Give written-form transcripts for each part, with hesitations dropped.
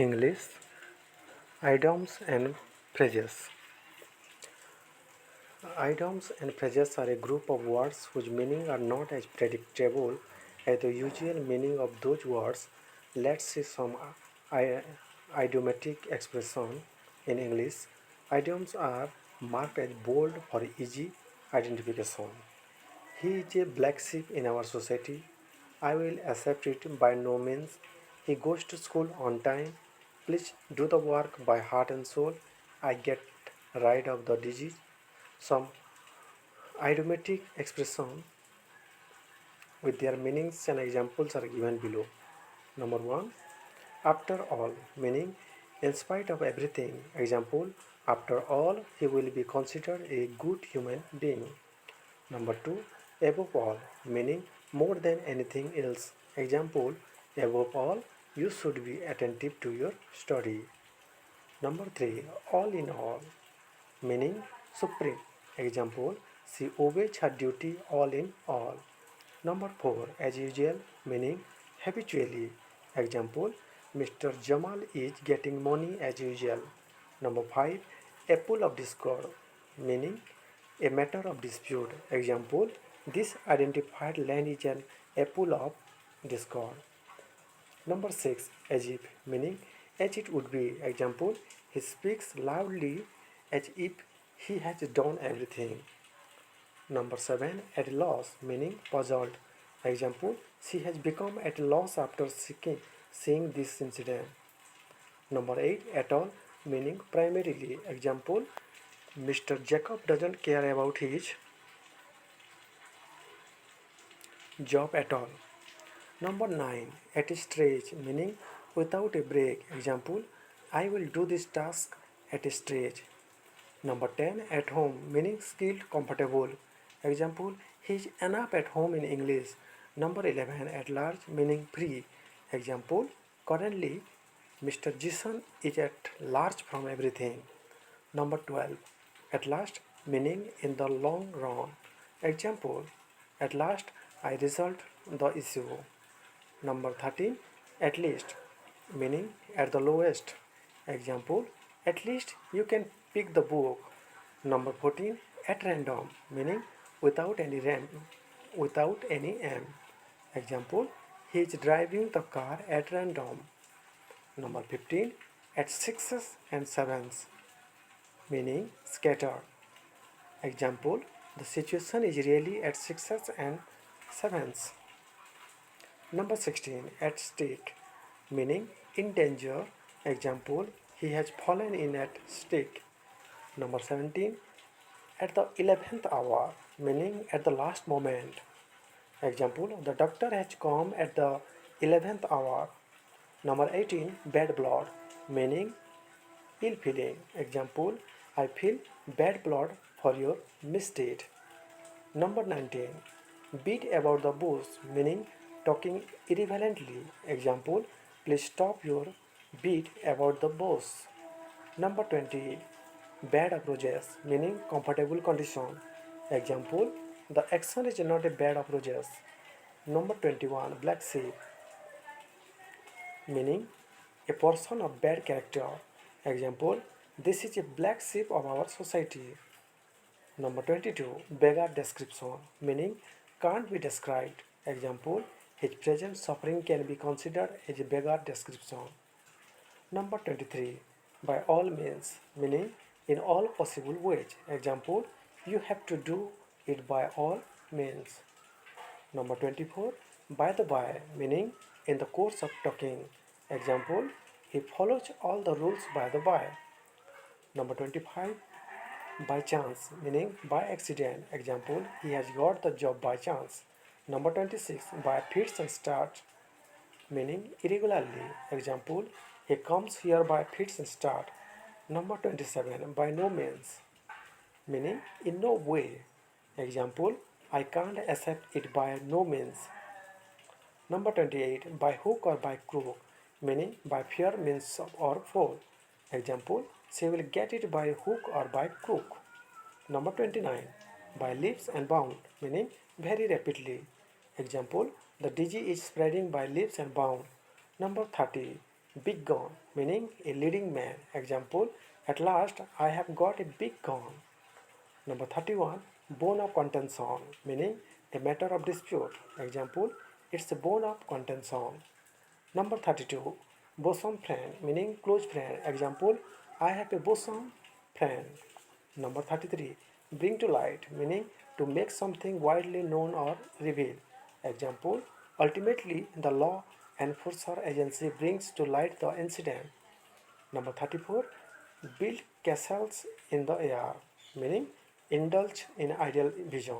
English, idioms and phrases. Idioms and phrases are a group of words whose meaning are not as predictable as the usual meaning of those words. Let's see some idiomatic expression in English. Idioms are marked as bold for easy identification. He is a black sheep in our society. I will accept it by no means. He goes to school on time. Please do the work by heart and soul. I get rid of the disease. Some idiomatic expressions with their meanings and examples are given below. Number 1. After all, meaning in spite of everything. Example, after all, he will be considered a good human being. Number 2. Above all, meaning more than anything else. Example, above all, you should be attentive to your study. Number 3. All in all, meaning supreme. Example, she obeys her duty all in all. Number 4. As usual, meaning habitually. Example, Mr. Jamal is getting money as usual. Number 5. Apple of discord, meaning a matter of dispute. Example, this identified land is an apple of discord. Number 6. As if, meaning as it would be. Example, he speaks loudly as if he has done everything. Number 7. At loss, meaning puzzled. Example, she has become at loss after seeing this incident. Number 8. At all, meaning primarily. Example, Mr. Jacob doesn't care about his job at all. Number 9. At a stretch, meaning without a break. Example, I will do this task at a stretch. Number 10. At home, meaning skilled, comfortable. Example, he is enough at home in English. Number 11. At large, meaning free. Example, currently, Mr. Jason is at large from everything. Number 12. At last, meaning in the long run. Example, at last I resolved the issue. Number 13. At least, meaning at the lowest. Example, at least you can pick the book. Number 14. At random, meaning without any aim. Example, he is driving the car at random. Number 15. At sixes and sevens, meaning scattered. Example, the situation is really at sixes and sevens. Number 16. At stake, meaning in danger. Example, he has fallen in at stake. Number 17. At the 11th hour, meaning at the last moment. Example, the doctor has come at the 11th hour. Number 18. Bad blood, meaning ill feeling. Example, I feel bad blood for your misdeed. Number 19. Beat about the bush, meaning talking irrelevantly. Example, please stop your beat about the bush. Number 20. Bad approaches, meaning comfortable condition. Example, the action is not a bad approaches. Number 21. Black sheep, meaning a person of bad character. Example, this is a black sheep of our society. Number 22. Beggar description, meaning can't be described. Example, his present suffering can be considered as a beggar description. Number 23. By all means, meaning in all possible ways. Example, you have to do it by all means. Number 24. By the by, meaning in the course of talking. Example, he follows all the rules by the by. Number 25. By chance, meaning by accident. Example, he has got the job by chance. Number 26. By fits and starts, meaning irregularly. Example, he comes here by fits and start. Number 27. By no means, meaning in no way. Example, I can't accept it by no means. Number 28. By hook or by crook, meaning by fair means or foul. Example, she will get it by hook or by crook. Number 29. By leaps and bounds, meaning very rapidly. Example, the disease is spreading by leaps and bounds. Number 30. Big gun, meaning a leading man. Example, at last I have got a big gun. Number 31, bone of contention, meaning a matter of dispute. Example, it's a bone of contention. Number 32, bosom friend, meaning close friend. Example, I have a bosom friend. Number 33, bring to light, meaning to make something widely known or reveal. Example, ultimately the law enforcer agency brings to light the incident. Number 34, build castles in the air, meaning indulge in ideal vision.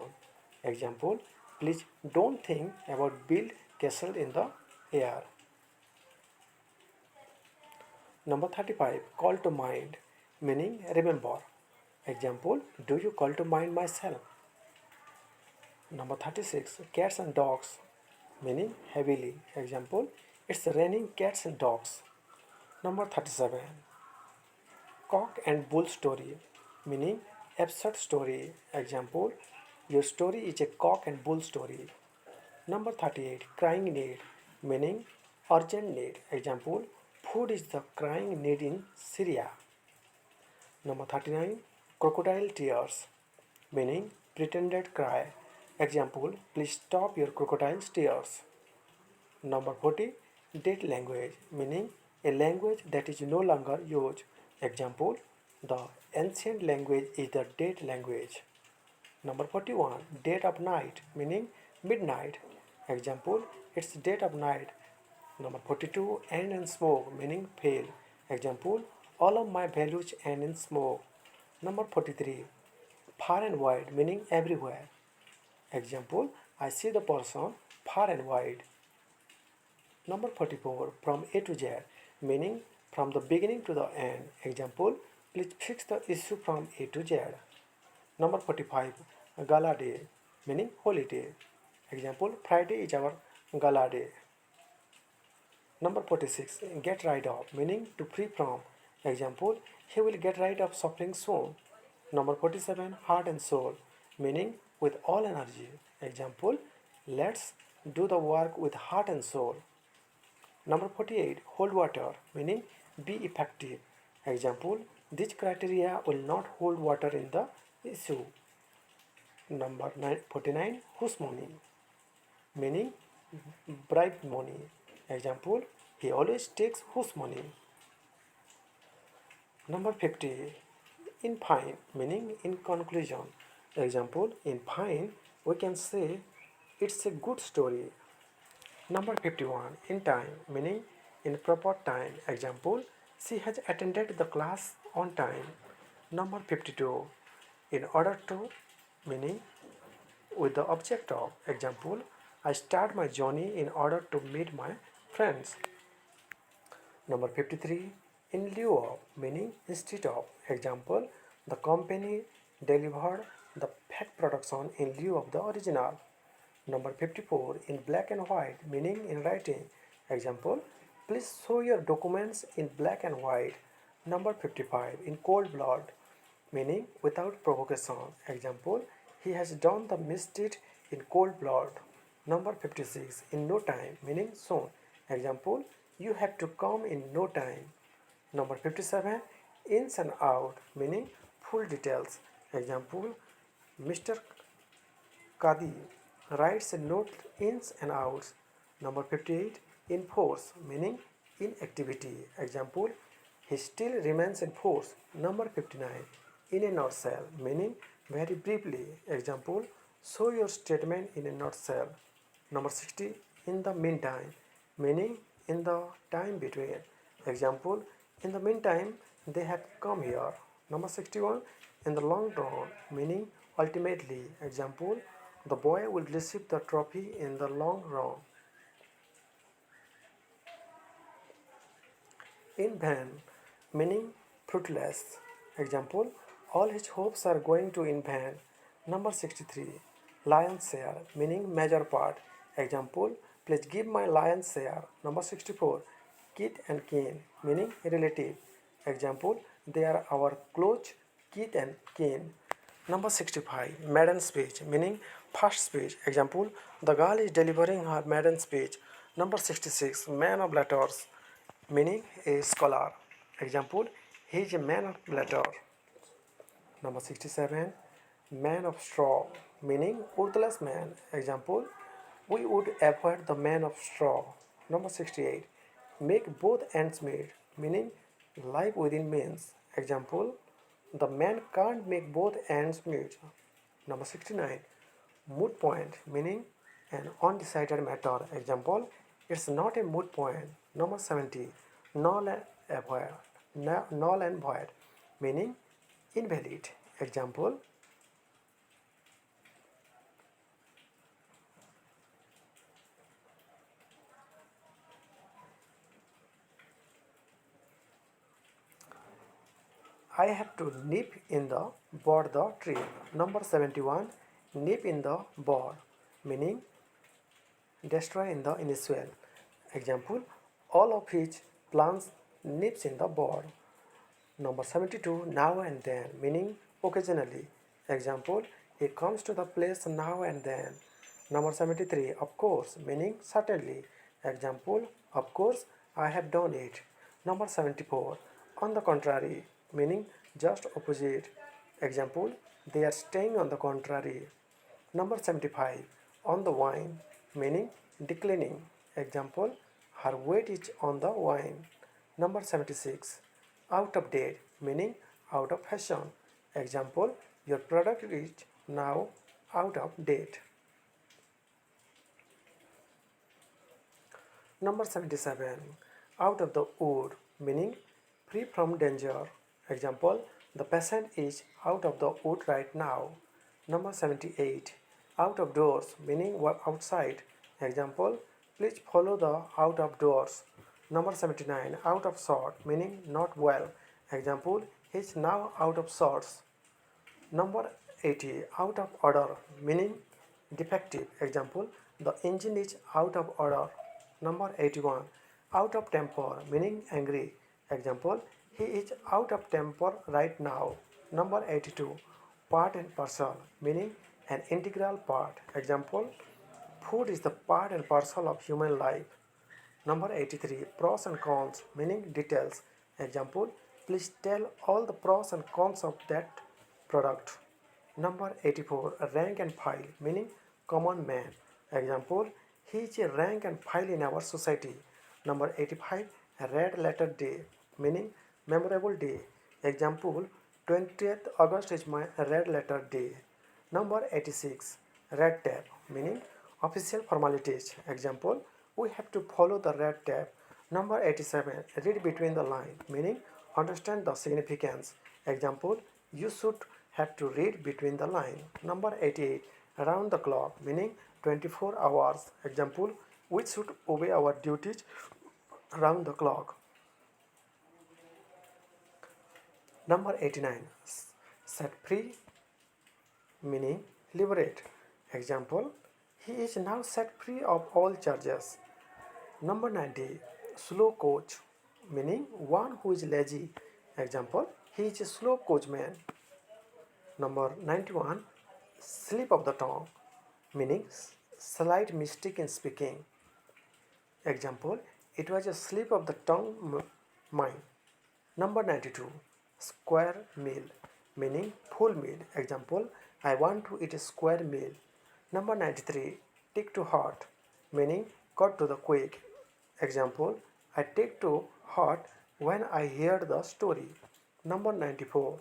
Example, please don't think about build castle in the air. Number 35, call to mind, meaning remember. Example, do you call to mind myself? Number 36, cats and dogs, meaning heavily. Example, it's raining cats and dogs. Number 37, cock and bull story, meaning absurd story. Example, your story is a cock and bull story. Number 38, crying need, meaning urgent need. Example, food is the crying need in Syria. Number 39, crocodile tears, meaning pretended cry. Example, please stop your crocodile tears. Number 40, dead language, meaning a language that is no longer used. Example, the ancient language is the dead language. Number 41, dead of night, meaning midnight. Example, it's dead of night. Number 42, end in smoke, meaning fail. Example, all of my values end in smoke. Number 43, far and wide, meaning everywhere. Example, I see the person far and wide. Number 44, from A to Z, meaning from the beginning to the end. Example, please fix the issue from A to Z. Number 45, gala day, meaning holiday. Example, Friday is our gala day. Number 46, get rid of, meaning to free from. Example, he will get rid of suffering soon. Number 47, heart and soul, meaning with all energy. Example, let's do the work with heart and soul. Number 48, hold water, meaning be effective. Example, this criteria will not hold water in the issue. Number 49, whose money, meaning bribe money. Example, he always takes whose money. Number 50, in fine, meaning in conclusion. Example, in fine, we can say it's a good story. Number 51, in time, meaning in proper time. Example, she has attended the class on time. Number 52, in order to, meaning with the object of. Example, I start my journey in order to meet my friends. Number 53, in lieu of, meaning instead of. Example, the company delivered the fake production in lieu of the original. Number 54, in black and white, meaning in writing. Example, please show your documents in black and white. Number 55, in cold blood, meaning without provocation. Example, he has done the misdeed in cold blood. Number 56, in no time, meaning soon. Example, you have to come in no time. Number 57, ins and out, meaning full details. Example, Mr. Kadi writes a note ins and outs. Number 58, in force, meaning in activity. Example, he still remains in force. Number 59, in a nutshell, meaning very briefly. Example, show your statement in a nutshell. Number 60, in the meantime, meaning in the time between. Example, in the meantime, they have come here. Number 61, in the long run, meaning ultimately. Example, the boy will receive the trophy in the long run. In vain, meaning fruitless. Example, all his hopes are going to in vain. Number 63, lion's share, meaning major part. Example, please give my lion's share. Number 64, kith and kin, meaning relative. Example, they are our close kith and kin. Number 65, maiden speech, meaning first speech. Example, the girl is delivering her maiden speech. Number 66, man of letters, meaning a scholar. Example, he is a man of letter. Number 67, man of straw, meaning worthless man. Example, we would avoid the man of straw. Number 68, make both ends meet, meaning life within means. Example, the man can't make both ends meet. Number 69, moot point, meaning an undecided matter. Example, it's not a moot point. Number 70, null and void, null and void, meaning invalid. Example, I have to nip in the bud the tree. Number 71, nip in the bud, meaning destroy in the initial. Example, all of his plants nips in the bud. Number 72, now and then, meaning occasionally. Example, he comes to the place now and then. Number 73, of course, meaning certainly. Example, of course, I have done it. Number 74, on the contrary, meaning just opposite. Example, they are staying on the contrary. Number 75, on the wine, meaning declining. Example, her weight is on the wine. Number 76, out of date, meaning out of fashion. Example, your product is now out of date. Number 77, out of the wood, meaning free from danger. Example, the patient is out of the wood right now. Number 78, out of doors, meaning outside. Example, please follow the out of doors. Number 79, out of sort, meaning not well. Example, he is now out of sorts. Number 80, out of order, meaning defective. Example, the engine is out of order. Number 81, out of temper, meaning angry. Example, he is out of temper right now. Number 82, part and parcel, meaning an integral part. Example, food is the part and parcel of human life. Number 83, pros and cons, meaning details. Example, please tell all the pros and cons of that product. Number 84, rank and file, meaning common man. Example, he is a rank and file in our society. Number 85, red letter day, meaning memorable day. Example, 20th August is my red letter day. Number 86, red tape, meaning official formalities. Example, we have to follow the red tape. Number 87, read between the lines, meaning understand the significance. Example, you should have to read between the line. Number 88, around the clock, meaning 24 hours. Example, we should obey our duties around the clock. Number 89, set free, meaning liberate. Example, he is now set free of all charges. Number 90, slow coach, meaning one who is lazy. Example, he is a slow coachman. Number 91, slip of the tongue, meaning slight mistake in speaking. Example, it was a slip of the tongue mine. Number 92, square meal, meaning full meal. Example, I want to eat a square meal. Number 93, take to heart, meaning cut to the quick. Example, I take to heart when I hear the story. Number 94,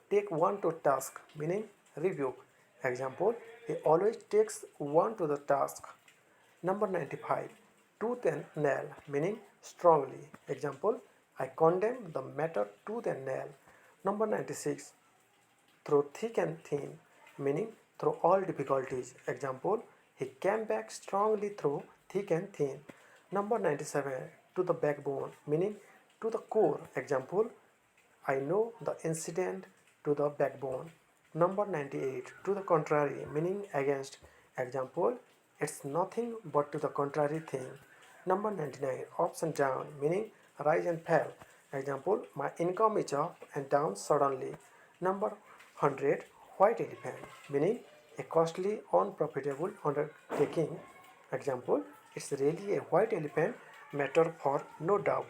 take one to task, meaning rebuke. Example, he always takes one to the task. Number 95, tooth and nail, meaning strongly. Example, I condemn the matter tooth and nail. Number 96, through thick and thin, meaning through all difficulties. Example, he came back strongly through thick and thin. Number 97, to the backbone, meaning to the core. Example, I know the incident to the backbone. Number 98, to the contrary, meaning against. Example, it's nothing but to the contrary thing. Number 99, ups and down, meaning rise and fall. Example, my income is up and down suddenly. Number 100, white elephant, meaning a costly, unprofitable undertaking. Example, it's really a white elephant matter for no doubt.